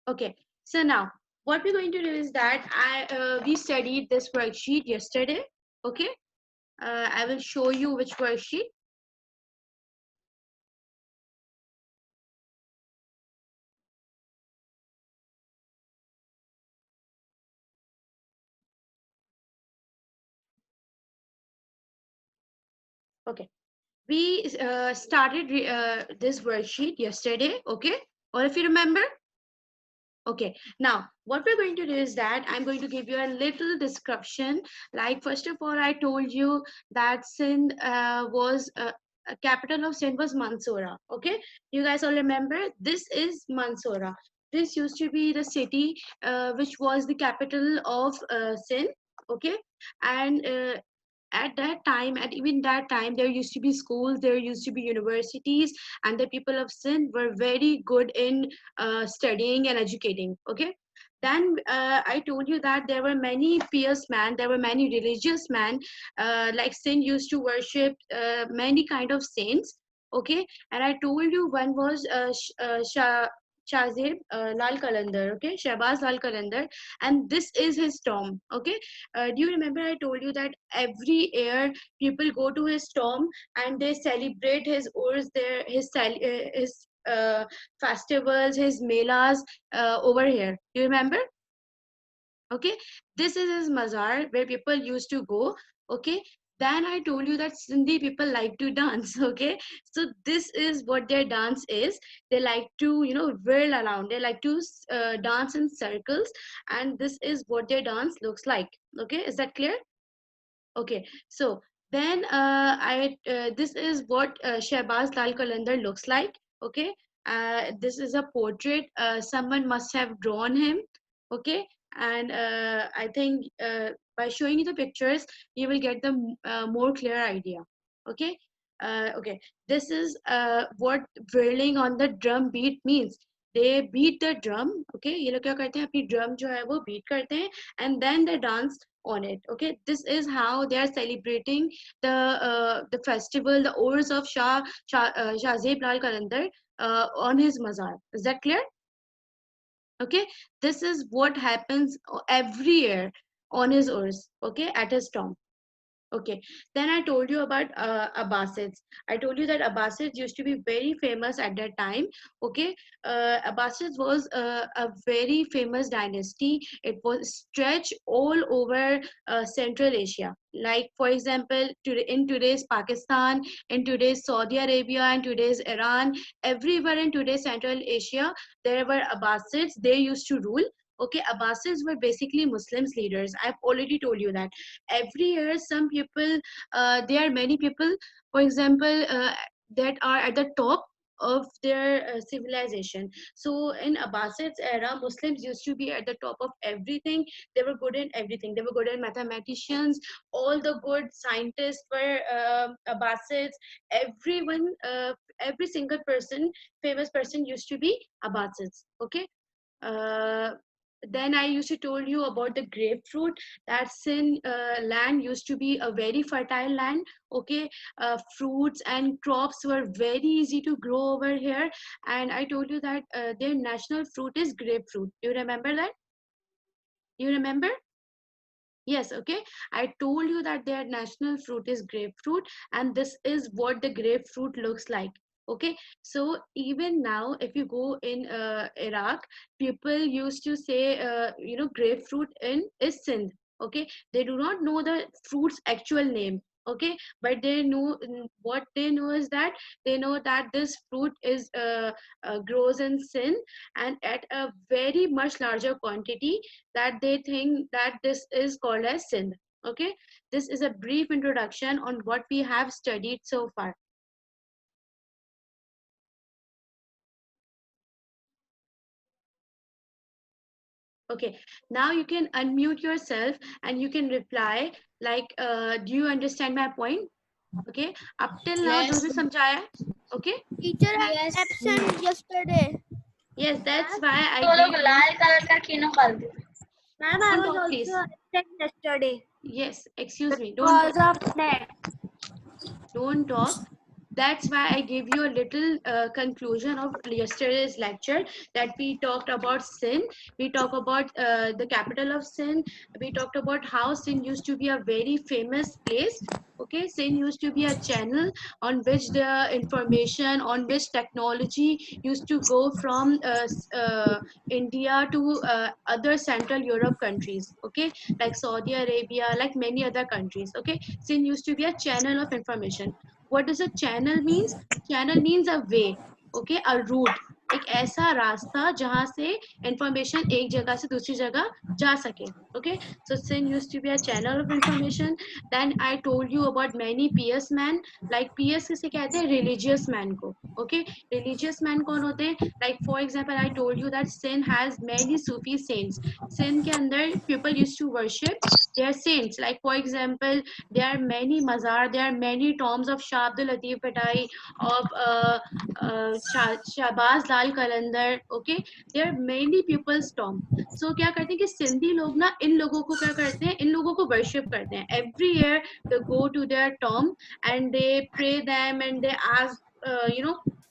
Okay, so now what we're going to do is that we studied this worksheet yesterday. Okay, I will show you which worksheet. Okay, we started this worksheet yesterday. Okay, or if you remember. Okay, now what we're going to do is that I'm going to give you a little description. Like, first of all, I told you that Sindh was a capital of Sindh was Mansoura. Okay, you guys all remember this is Mansoura. This used to be the city which was the capital of Sindh. Okay, and at that time, at even that time, there used to be schools, there used to be universities, and the people of Sindh were very good in studying and educating. Okay, then I told you that there were many pious men, there were many religious men. Like Sindh used to worship many kind of saints. Okay, and I told you one was Shahzeb Lal Kalandar. Okay, Shahbaz Lal Kalandar, and this is his tomb. Okay, do you remember I told you that every year people go to his tomb and they celebrate his urs, their his festivals, his melas over here. Do you remember? Okay, this is his mazar where people used to go. Okay, then I told you that Sindhi people like to dance. Okay, so this is what their dance is. They like to, you know, whirl around, they like to dance in circles, and this is what their dance looks like. Okay, is that clear? Okay, so then this is what Shehbaz Lal Kalandar looks like. Okay, this is a portrait. Someone must have drawn him. Okay, and I think by showing you the pictures, you will get the more clear idea. Okay, okay. This is what whirling on the drum beat means. They beat the drum. Okay, ये लोग क्या करते हैं, अपनी drum जो है वो beat करते हैं, and then they dance on it. Okay, this is how they are celebrating the festival, the urs of Shahzeb Lal Kalandar on his mazar. Is that clear? Okay, this is what happens every year on his urs. Okay, at his tomb. Okay, then I told you about Abbasids. I told you that Abbasids used to be very famous at that time. Okay, Abbasids was a very famous dynasty. It was stretched all over Central Asia. Like, for example, in today's Pakistan, in today's Saudi Arabia, and today's Iran, everywhere in today's Central Asia, there were Abbasids. They used to rule. Okay, Abbasids were basically Muslims leaders. I've already told you that every year some people, there are many people, for example, that are at the top of their civilization. So in Abbasids era, Muslims used to be at the top of everything. They were good in everything. They were good in mathematicians. All the good scientists were Abbasids. Everyone, every single person, famous person, used to be Abbasids. Okay, uh, then I used to told you about the grapefruit. That's in land used to be a very fertile land. Okay, fruits and crops were very easy to grow over here, and I told you that their national fruit is grapefruit. You remember that? You remember? Yes, okay. I told you that their national fruit is grapefruit, and this is what the grapefruit looks like. Okay, so even now, if you go in Iraq, people used to say, grapefruit in is Sindh. Okay, they do not know the fruit's actual name. Okay, but they know, what they know is that they know that this fruit is grows in Sindh, and at a very much larger quantity, that they think that this is called as Sindh. Okay, this is a brief introduction on what we have studied so far. Okay, now you can unmute yourself and you can reply like, do you understand my point? Okay, up till now जो भी समझाया है. Okay, Teacher Yes. absent yesterday. yes, that's why I तो लोग gave you. Lal colour का क्यों कर दे? Ma'am, I Don't was talk, please. also absent yesterday. Yes, excuse me. Don't Because talk. of net. Don't talk. That's why I give you a little conclusion of yesterday's lecture, that we talked about sin, we talked about the capital of sin, we talked about how sin used to be a very famous place. Okay, sin used to be a channel on which the information, on which technology used to go from India to other Central Europe countries. Okay, like Saudi Arabia, like many other countries. Okay, sin used to be a channel of information. What does a channel means? Channel means a way. Okay, a route, एक ऐसा रास्ता जहाँ से information एक जगह से दूसरी जगह जा सके. Okay, so sin used to be a channel of information. Then I told you about many pious men. Like pious किसे कहते हैं? Religious man को. Okay, religious man कौन होते हैं? Like for example, I told you that sin has many Sufi saints. Sin के अंदर people used to worship their saints. Like for example, there are many mazar, there are many tombs of Shah Abdul Latif Bhatai, of Shahbaz Lal Kalandar. Okay, there are many people's tomb. So क्या करते हैं कि सिंधी लोग ना इन लोगों को क्या करते हैं, इन लोगों को worship करते हैं. Every year they go to their tomb and they pray them and they ask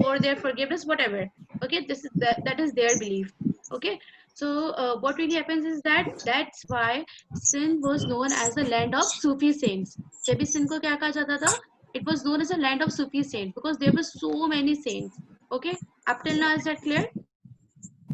for their forgiveness, whatever. Okay, that is their belief. Okay, so what really happens is that that's why Sindh was known as the land of Sufi saints. जब भी सिंध को क्या कहा जाता था? It was known as a land of Sufi saints because there were so many saints. Okay, up till now is that clear?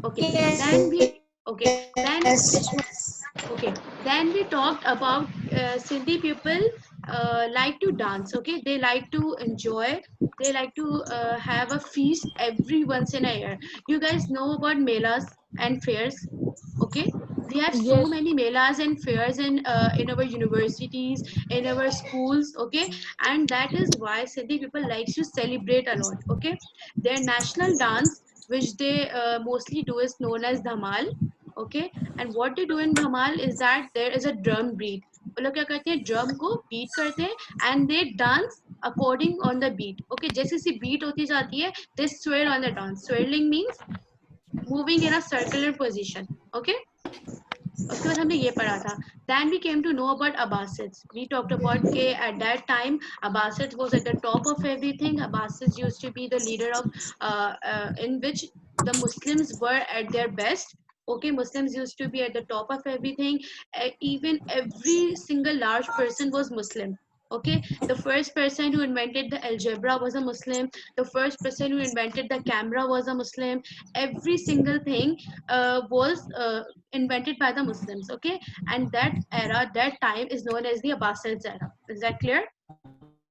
Okay, then we okay then okay then we talked about Sindhi people like to dance. Okay, they like to enjoy, they like to have a feast every once in a year. You guys know about melas and fairs. Okay, we have so Yes. many melas and fairs in our universities, in our schools. Okay, and that is why Sindhi people likes to celebrate a lot. Okay, their national dance, which they mostly do, is known as dhamal. Okay, and what they do in dhamal is that there is a drum beat. वो लोग क्या करते हैं, drum को beat करते हैं and they dance according on the beat. Okay, जैसे सी बीट होती जाती है, they swell on the dance. Swelling means moving in a circular position. Okay, उसके बाद हमने ये पढ़ा था. Then we came to know about Abbasids. We talked about के at that time Abbasids was at the top of everything. Abbasids used to be the leader of in which the Muslims were at their best. Okay, Muslims used to be at the top of everything. Even every single large person was Muslim. Okay, the first person who invented the algebra was a Muslim. The first person who invented the camera was a Muslim. Every single thing was invented by the Muslims. Okay, and that era, that time is known as the Abbasids era. Is that clear?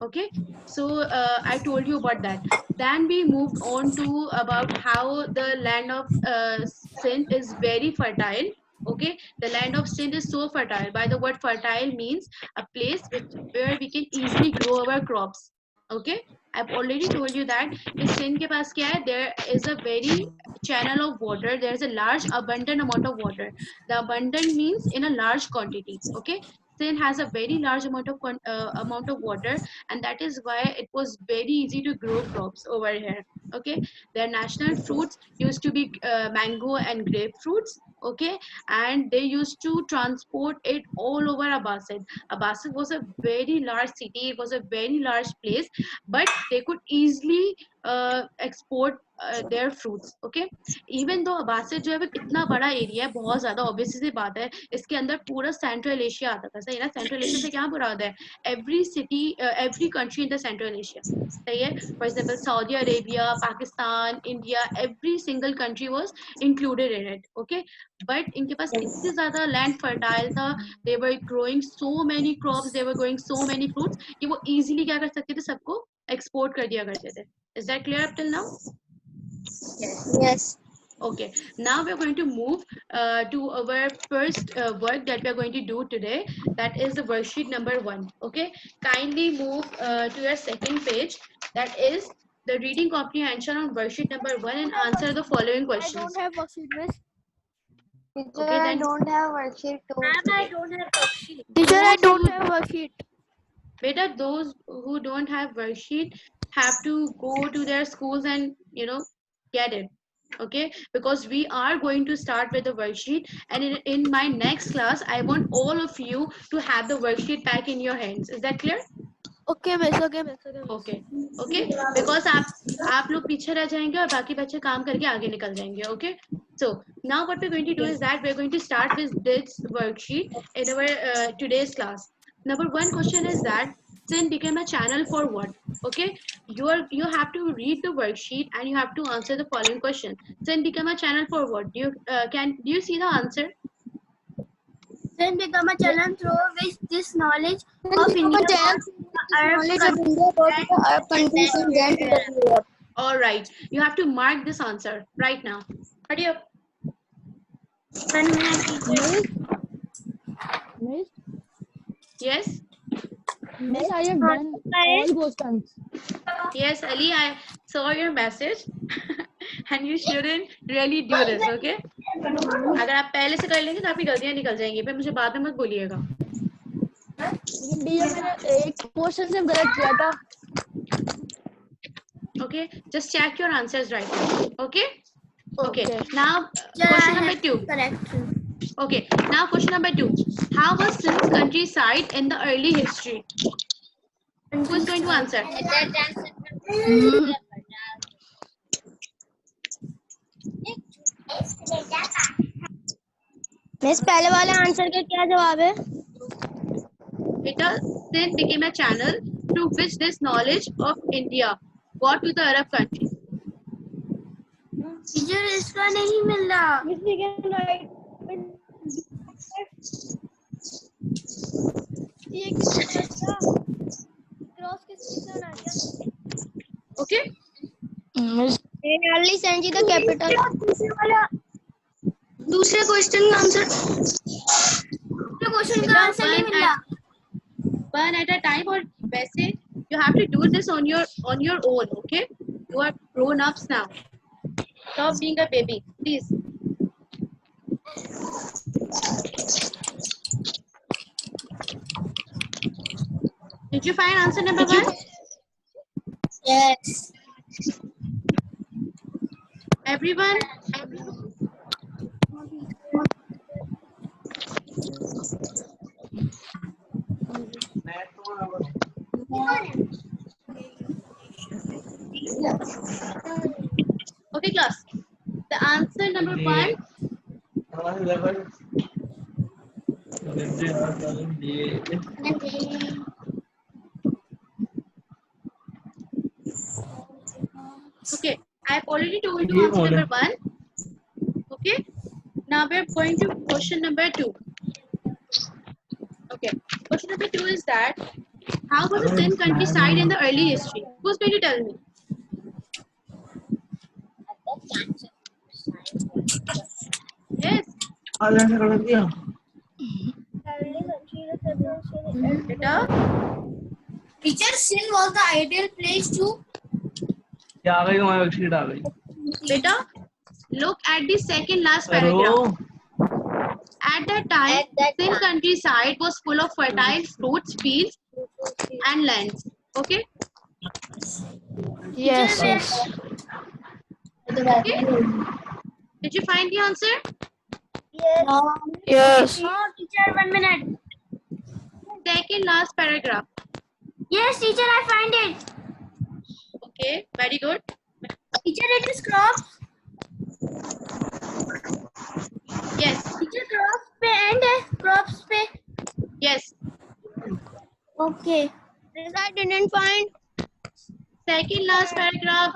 Okay, so I told you about that. Then we moved on to about how the land of Sindh is very fertile. Okay, the land of Sindh is so fertile. By the word fertile means a place where we can easily grow our crops. Okay, I've already told you that in Sindh के पास क्या है? There is a very channel of water. There is a large abundant amount of water. The abundant means in a large quantity. Okay, Sindh has a very large amount of water, and that is why it was very easy to grow crops over here. Okay, their national fruits used to be mango and grapefruits. Okay, and they used to transport it all over Abbasid. Abbasid was a very large city, it was a very large place, but they could easily export their fruits. Okay, even though Abbasid जो है वो इतना बड़ा area है, बहुत ज्यादा obvious सी बात है, इसके अंदर पूरा सेंट्रल एशिया आता था. सही ना? सेंट्रल एशिया से क्या बुरा होता है? Every city, every country in the Central Asia. सही है? For example Saudi Arabia, Pakistan, India, every single country was included in it. Okay, but इनके पास इतनी ज्यादा लैंड फर्टाइल था, they were growing so many crops, they were growing so many fruits कि वो easily क्या कर सकते थे, सबको एक्सपोर्ट कर दिया करते थे. Is that clear up till now? Yes. Okay, now we're going to move to our first work that we're going to do today. That is the worksheet number 1. Okay, kindly move to your second page. That is the reading comprehension on worksheet number 1 and answer the following I questions. don't have worksheet, miss. Teacher, Okay, I then don't have worksheet too. Ma'am, I don't have worksheet. Teacher, I Those don't who- have worksheet. beta, those who don't have worksheet have to go to their schools and get it. Okay, because we are going to start with the worksheet, and in my next class I want all of you to have the worksheet back in your hands. Is that clear? Okay, miss. Okay. Okay okay, because आप लोग पीछे रह जाएंगे और बाकी बच्चे काम करके आगे निकल जाएंगे. Okay, so now what we're going to do is that we're going to start with this worksheet in our today's class. Number one question is that sin became a channel for what? Okay, you have to read the worksheet and you have to answer the following question. Sin became a channel for what? Do you see the answer? Then become a channel through which this knowledge of India knowledge of India go to the Arab countries and then to the Europe. All right, you have to mark this answer right now. Hurry up. Miss, Yes. miss, I have done all questions. Yes, Ali, I saw your message and you shouldn't really do this, okay? अगर आप पहले से कर लेंगे तो आपकी गलतियां निकल जाएंगी, फिर मुझे बाद में मत बोलिएगा. लेकिन टीचर मैंने एक क्वेश्चन से गलत किया था. Okay, just check your answers right now. Okay? Okay. Okay. Now question number 2. Correct. Okay. Now question number 2. How was Sindh's countryside in the early history? Who is going to answer? Miss पहले वाले answer का क्या जवाब है? Beta, Sindh became a channel through which this knowledge of India got to the Arab countries. Teacher इसका नहीं मिल रहा. Okay? Miss, Early Sanji the capital. दूसरे क्वेश्चन का आंसर. दूसरे क्वेश्चन का आंसर नहीं मिल रहा. One at a time, or वैसे you have to do this on your own. Okay? You are grown ups now. Stop being a baby, please. Did you find answer number 1? Yes. Everyone? Okay, class. The answer number 1. Okay, I've already told you answer number 1. Okay, now we're going to question number 2. Okay, question number 2 is that how was the Sindh countryside in the early history? Who's going to tell me? Yes. Beta, Teacher, Sin was the ideal place to. beta, look at the second last paragraph. At that time, Sindh countryside was full of fertile fruits, fields, and lands. Okay? yes, yes. Okay? Did you find the answer? Yes. No, teacher, 1 minute. Second last paragraph. Yes, teacher, I find it. Okay, very good. Teacher, it is crops. Yes, Teacher, crops पे and crops पे. yes. Okay. This I didn't find. Second last paragraph.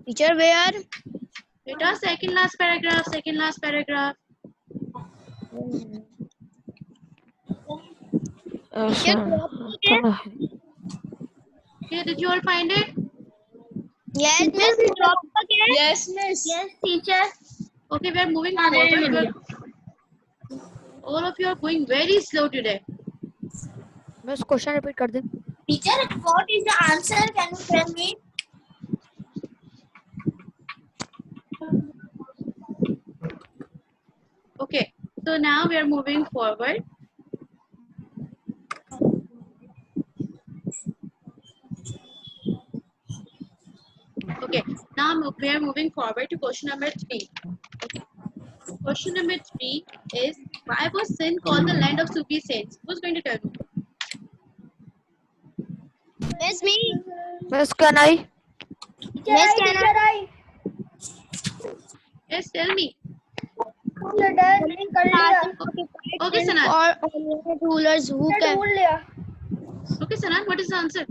Teacher, where? Beta, second last paragraph. Second last paragraph. Okay, did you all find it? Yes, miss. Drop again. Yes, miss. Yes, teacher. Okay, we are moving forward. All of you are going very slow today. मैं उस question repeat कर दूं. Teacher, what is the answer? Can you tell me? Okay, so now we are moving forward. Okay, now we are moving forward to question number 3. Question number 3 is, why was Sindh called the land of Sufi saints? Who's going to tell me? Miss me. Miss, can I? Miss can I? Yes, tell me. Okay, Sindh Sanan. for unlimited rulers who can. Okay, Sanan, what is the answer?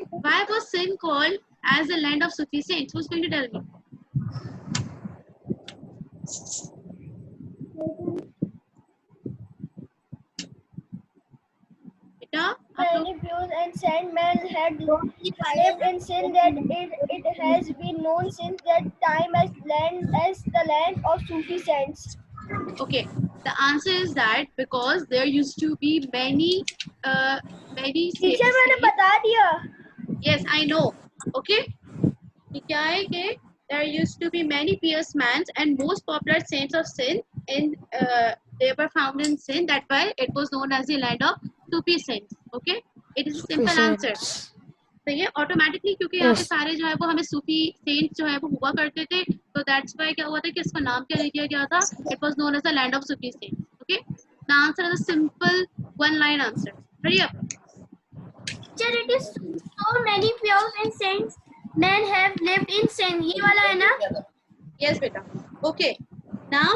Why was Sindh called as the land of Sufi saints? Who's going to tell me? Beta, Many Jews and saint men had lived in sin that it has been known since that time as the land of Sufi saints. okay, the answer is that because there used to be many teacher मैंने saints. बता दिया. Yes, I know. Okay. क्या है कि there used to be many pious men and most popular saints of sin in they were found in sin. That's why it was known as the land of Sufi saints. Okay, it is a simple answer. सही है automatically क्योंकि यहाँ पे सारे जो है वो हमें सूफी सेंट्स जो है वो हुआ करते थे तो दैट्स व्हाई क्या हुआ था कि इसका नाम क्या दे दिया गया था it was known as the land of Sufi saints okay the answer is a simple one line answer hurry up Teacher, it is so many pure and saints men have lived in sin. ये वाला है ना? yes beta okay now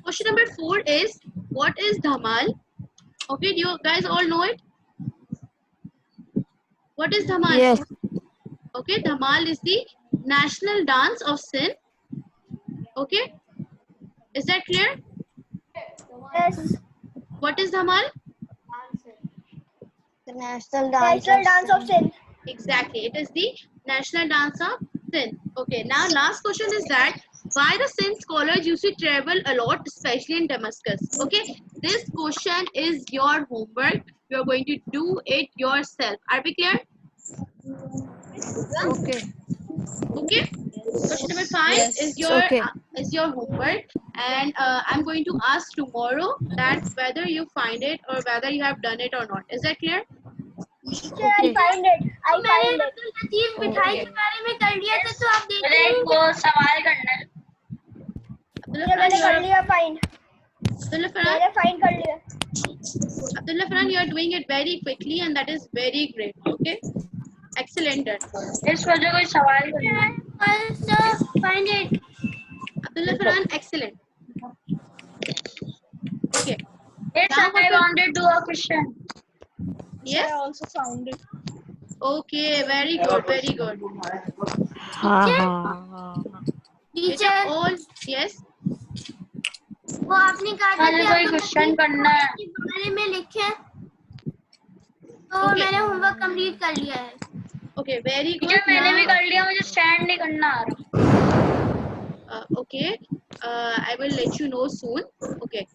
question number 4 is what is dhamal okay do you guys all know it what is dhamal Yes. okay dhamal is the national dance of sin okay is that clear Yes. what is dhamal The national National dance of sin. exactly it is the national dance of sin okay now last question is that why the sin scholars used to travel a lot especially in Damascus okay this question is your homework you're going to do it yourself are we clear Okay. okay question number 5 Yes, is your homework and I'm going to ask tomorrow that whether you find it or whether you have done it or not is that clear Teacher, I find it. I मैंने find it. Abdul Latif मिठाई के बारे में कर लिया था तो आप देख अरे वो सवाल करना है टीचर मैंने कर लिया फाइंड. Abdullah Farhan मैंने फाइंड कर लिया. Abdullah Farhan, you are doing it very quickly and that is very great. Okay, excellent done. इस वजह कोई सवाल करना है also find it. Abdullah Farhan, excellent. Okay, Yes, Now I what wanted to do a question. yes. I also found it. Okay, very good, very good. Beta, Teacher, all yes. वो आपने कहा था मुझे कि कोई आपको क्वेश्चन करना है के बारे में लिखे तो Okay. मैंने होमवर्क कंप्लीट कर लिया है. Okay, very good. टीचर मैंने भी Now, कर लिया मुझे स्टैंड नहीं करना आ रहा okay, I will let you know soon. Okay,